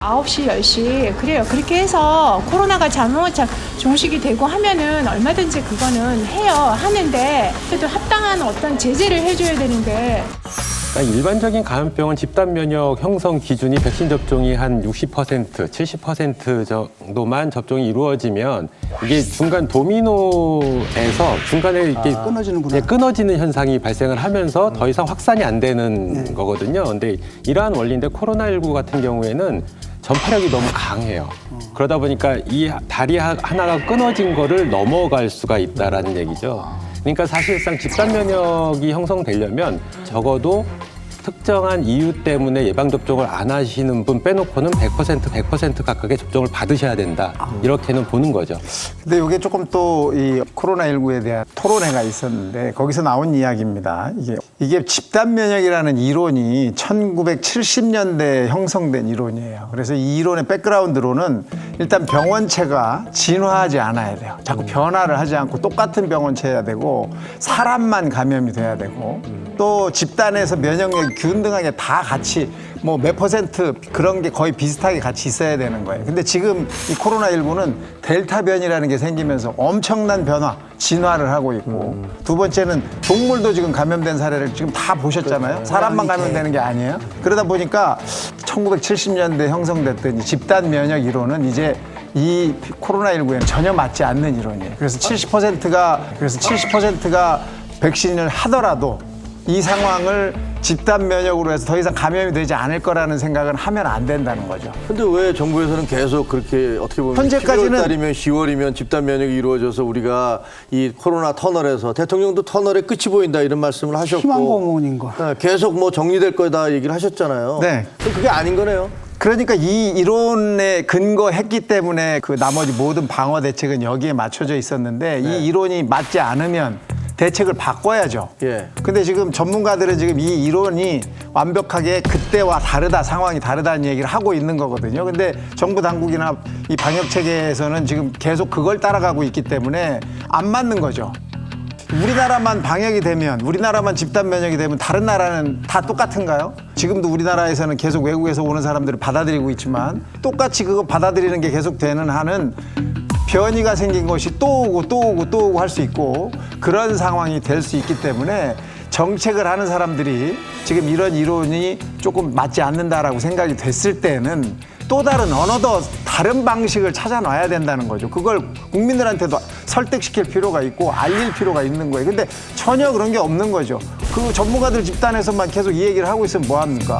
9시, 10시 그래요. 그렇게 해서 코로나가 잘못 종식이 되고 하면은 얼마든지 그거는 하는데 그래도 합당한 어떤 제재를 해줘야 되는데 그러니까 일반적인 감염병은 집단 면역 형성 기준이 백신 접종이 한 60%, 70% 정도만 접종이 이루어지면 이게 중간 도미노에서 중간에 이렇게 끊어지는구나. 끊어지는 현상이 발생을 하면서 더 이상 확산이 안 되는 거거든요. 근데 이러한 원리인데 코로나19 같은 경우에는 전파력이 너무 강해요. 그러다 보니까 이 다리 하나가 끊어진 거를 넘어갈 수가 있다라는 얘기죠. 그러니까 사실상 집단 면역이 형성되려면 적어도 특정한 이유 때문에 예방접종을 안 하시는 분 빼놓고는 100% 각각의 접종을 받으셔야 된다. 이렇게는 보는 거죠. 근데 이게 조금 또 이 코로나19에 대한 토론회가 있었는데 거기서 나온 이야기입니다. 이게 집단 면역이라는 이론이 1970년대에 형성된 이론이에요. 그래서 이 이론의 백그라운드로는 일단 병원체가 진화하지 않아야 돼요. 자꾸 변화를 하지 않고 똑같은 병원체여야 되고 사람만 감염이 돼야 되고 또 집단에서 면역력이 균등하게 다 같이 뭐 몇 퍼센트 그런 게 거의 비슷하게 같이 있어야 되는 거예요. 근데 지금 이 코로나19는 델타 변이라는 게 생기면서 엄청난 변화, 진화를 하고 있고 두 번째는 동물도 지금 감염된 사례를 지금 다 보셨잖아요. 사람만 감염되는 게 아니에요. 그러다 보니까 1970년대 형성됐던 이 집단 면역 이론은 이제 이 코로나19에는 전혀 맞지 않는 이론이에요. 그래서 70%가 백신을 하더라도 이 상황을 집단 면역으로 해서 더 이상 감염이 되지 않을 거라는 생각은 하면 안 된다는 거죠. 근데 왜 정부에서는 계속 그렇게 어떻게 보면 현재까지는 11월 달이면 10월이면 집단 면역이 이루어져서 우리가 이 코로나 터널에서 대통령도 터널의 끝이 보인다 이런 말씀을 하셨고 희망 고문인 거. 네, 계속 뭐 정리될 거다 얘기를 하셨잖아요. 네. 그럼 그게 아닌 거네요. 그러니까 이 이론에 근거했기 때문에 그 나머지 모든 방어 대책은 여기에 맞춰져 있었는데 이 이론이 맞지 않으면 대책을 바꿔야죠. 예. 근데 지금 전문가들은 지금 이 이론이 완벽하게 그때와 다르다, 상황이 다르다는 얘기를 하고 있는 거거든요. 근데 정부 당국이나 이 방역 체계에서는 지금 계속 그걸 따라가고 있기 때문에 안 맞는 거죠. 우리나라만 방역이 되면, 우리나라만 집단 면역이 되면 다른 나라는 다 똑같은가요? 지금도 우리나라에서는 계속 외국에서 오는 사람들을 받아들이고 있지만 똑같이 그거 받아들이는 게 계속 되는 한은 변이가 생긴 것이 또 오고 또 오고 또 오고 할 수 있고 그런 상황이 될 수 있기 때문에 정책을 하는 사람들이 지금 이런 이론이 조금 맞지 않는다라고 생각이 됐을 때는 또 다른 어너더 다른 방식을 찾아놔야 된다는 거죠. 그걸 국민들한테도 설득시킬 필요가 있고 알릴 필요가 있는 거예요. 근데 전혀 그런 게 없는 거죠. 그 전문가들 집단에서만 계속 이 얘기를 하고 있으면 뭐합니까?